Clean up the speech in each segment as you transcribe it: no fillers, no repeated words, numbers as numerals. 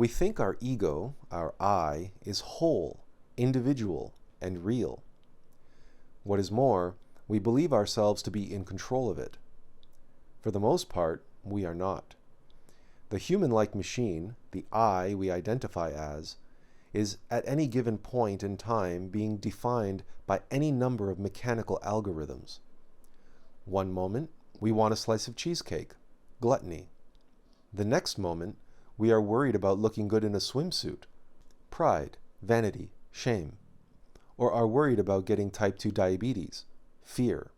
We think our ego, our I, is whole, individual, and real. What is more, we believe ourselves to be in control of it. For the most part, we are not. The human-like machine, the I we identify as, is at any given point in time being defined by any number of mechanical algorithms. One moment, we want a slice of cheesecake, gluttony. The next moment, we are worried about looking good in a swimsuit, pride, vanity, shame. Or are worried about getting type 2 diabetes, fear.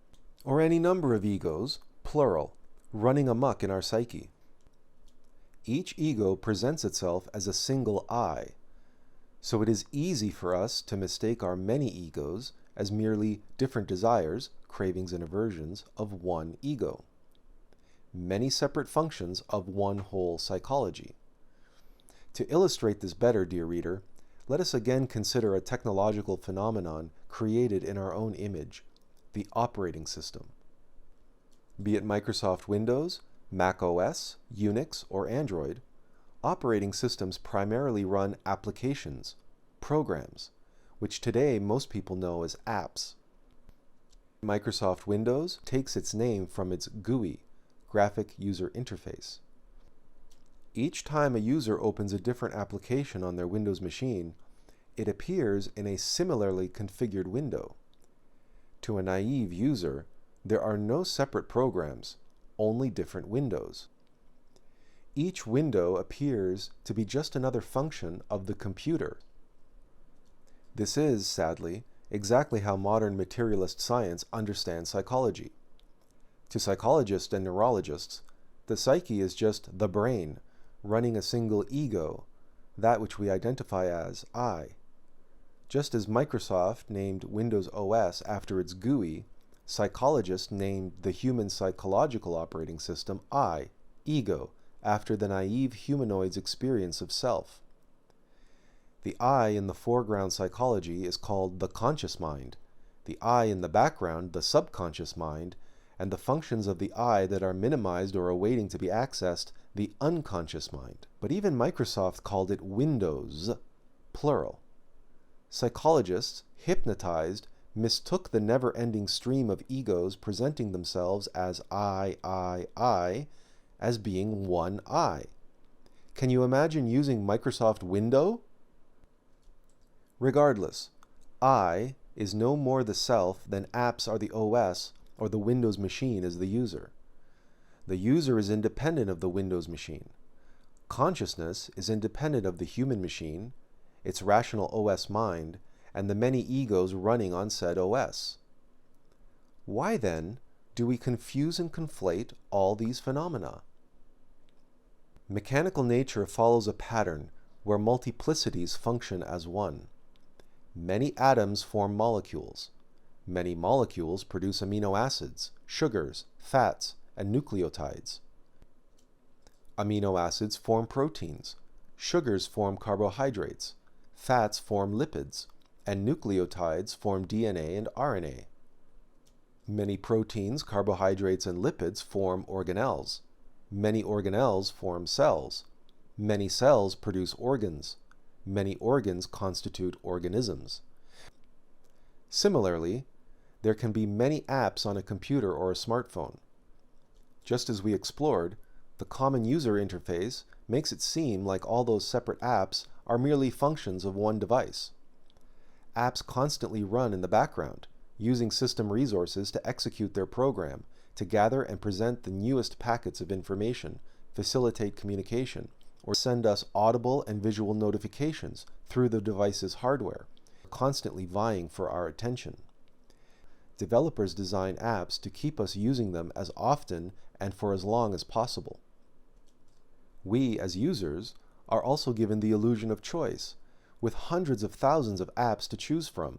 Or any number of egos, plural, running amok in our psyche. Each ego presents itself as a single I, so it is easy for us to mistake our many egos as merely different desires, cravings, and aversions of one ego. Many separate functions of one whole psychology. To illustrate this better, dear reader, let us again consider a technological phenomenon created in our own image, the operating system. Be it Microsoft Windows, Mac OS, Unix, or Android, operating systems primarily run applications, programs, which today most people know as apps. Microsoft Windows takes its name from its GUI, graphic user interface. Each time a user opens a different application on their Windows machine, it appears in a similarly configured window. To a naive user, there are no separate programs, only different windows. Each window appears to be just another function of the computer. This is, sadly, exactly how modern materialist science understands psychology. To psychologists and neurologists, the psyche is just the brain, running a single ego, that which we identify as I. Just as Microsoft named Windows OS after its GUI, psychologists named the human psychological operating system I, ego, after the naive humanoid's experience of self. The I in the foreground psychology is called the conscious mind, the I in the background the subconscious mind, and the functions of the I that are minimized or awaiting to be accessed, the unconscious mind. But even Microsoft called it Windows, plural. Psychologists, hypnotized, mistook the never-ending stream of egos presenting themselves as I, as being one I. Can you imagine using Microsoft Window? Regardless, I is no more the self than apps are the OS or the Windows machine is the user. The user is independent of the Windows machine. Consciousness is independent of the human machine, its rational OS mind, and the many egos running on said OS. Why then do we confuse and conflate all these phenomena? Mechanical nature follows a pattern where multiplicities function as one. Many atoms form molecules. Many molecules produce amino acids, sugars, fats, and nucleotides. Amino acids form proteins. Sugars form carbohydrates. Fats form lipids. And nucleotides form DNA and RNA. Many proteins, carbohydrates, and lipids form organelles. Many organelles form cells. Many cells produce organs. Many organs constitute organisms. Similarly, there can be many apps on a computer or a smartphone. Just as we explored, the common user interface makes it seem like all those separate apps are merely functions of one device. Apps constantly run in the background, using system resources to execute their program, to gather and present the newest packets of information, facilitate communication, or send us audible and visual notifications through the device's hardware, constantly vying for our attention. Developers design apps to keep us using them as often and for as long as possible. We, as users, are also given the illusion of choice, with hundreds of thousands of apps to choose from,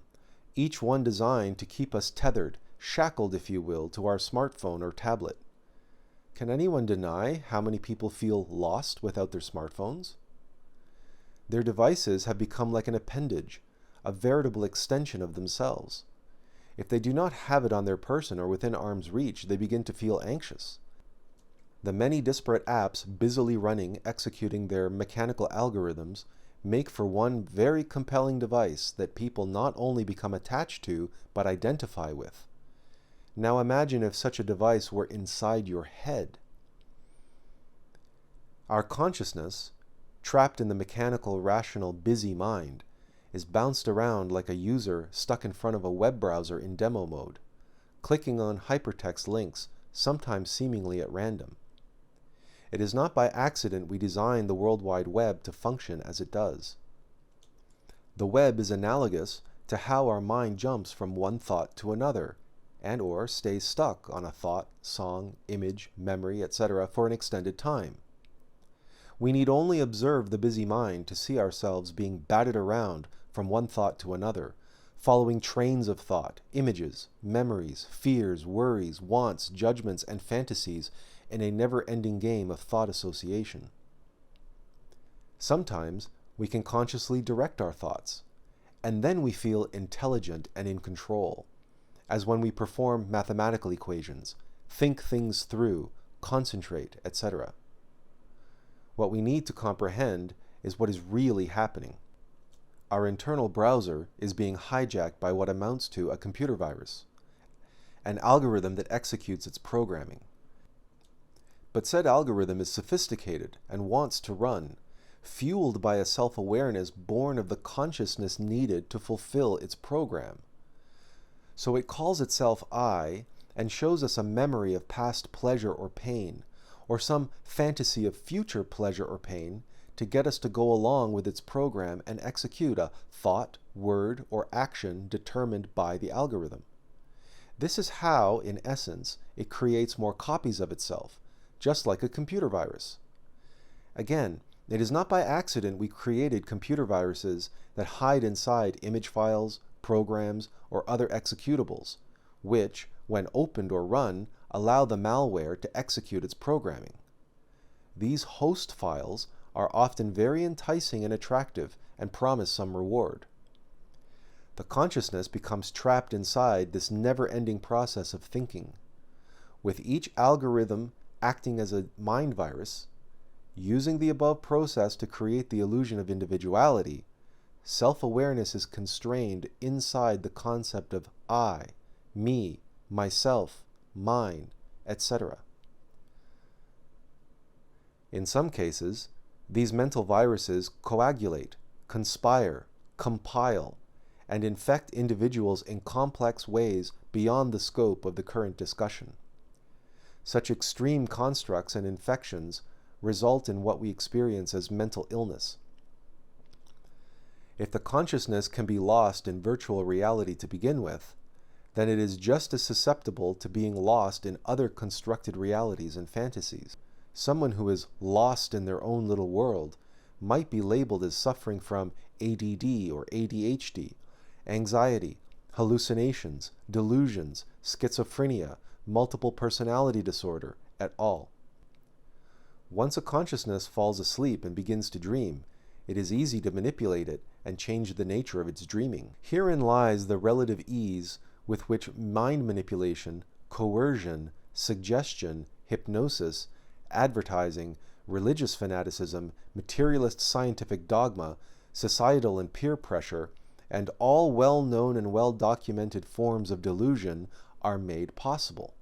each one designed to keep us tethered, shackled, if you will, to our smartphone or tablet. Can anyone deny how many people feel lost without their smartphones? Their devices have become like an appendage, a veritable extension of themselves. If they do not have it on their person or within arm's reach, they begin to feel anxious. The many disparate apps busily running, executing their mechanical algorithms, make for one very compelling device that people not only become attached to, but identify with. Now imagine if such a device were inside your head. Our consciousness, trapped in the mechanical, rational, busy mind, is bounced around like a user stuck in front of a web browser in demo mode, clicking on hypertext links, sometimes seemingly at random. It is not by accident we designed the World Wide Web to function as it does. The web is analogous to how our mind jumps from one thought to another, and or stays stuck on a thought, song, image, memory, etc. for an extended time. We need only observe the busy mind to see ourselves being batted around from one thought to another, following trains of thought, images, memories, fears, worries, wants, judgments, and fantasies in a never-ending game of thought association. Sometimes we can consciously direct our thoughts, and then we feel intelligent and in control, as when we perform mathematical equations, think things through, concentrate, etc. What we need to comprehend is what is really happening. Our internal browser is being hijacked by what amounts to a computer virus, an algorithm that executes its programming. But said algorithm is sophisticated and wants to run, fueled by a self-awareness born of the consciousness needed to fulfill its program. So it calls itself I and shows us a memory of past pleasure or pain, or some fantasy of future pleasure or pain, to get us to go along with its program and execute a thought, word, or action determined by the algorithm. This is how, in essence, it creates more copies of itself, just like a computer virus. Again, it is not by accident we created computer viruses that hide inside image files, programs, or other executables, which, when opened or run, allow the malware to execute its programming. These host files are often very enticing and attractive and promise some reward. The consciousness becomes trapped inside this never-ending process of thinking, with each algorithm acting as a mind virus. Using the above process to create the illusion of individuality, self-awareness is constrained inside the concept of I, me, myself, mine, etc. In some cases, these mental viruses coagulate, conspire, compile, and infect individuals in complex ways beyond the scope of the current discussion. Such extreme constructs and infections result in what we experience as mental illness. If the consciousness can be lost in virtual reality to begin with, then it is just as susceptible to being lost in other constructed realities and fantasies. Someone who is lost in their own little world might be labeled as suffering from ADD or ADHD, anxiety, hallucinations, delusions, schizophrenia, multiple personality disorder, et al. Once a consciousness falls asleep and begins to dream, it is easy to manipulate it and change the nature of its dreaming. Herein lies the relative ease with which mind manipulation, coercion, suggestion, hypnosis, advertising, religious fanaticism, materialist scientific dogma, societal and peer pressure, and all well-known and well-documented forms of delusion are made possible.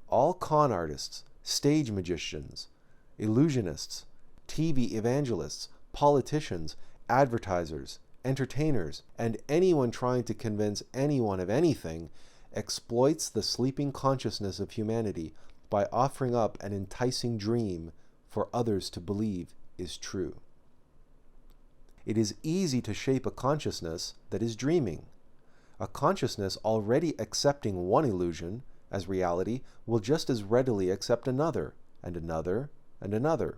All con artists, stage magicians, illusionists, TV evangelists, politicians, advertisers, entertainers, and anyone trying to convince anyone of anything exploits the sleeping consciousness of humanity by offering up an enticing dream for others to believe is true. It is easy to shape a consciousness that is dreaming. A consciousness already accepting one illusion as reality will just as readily accept another, and another, and another.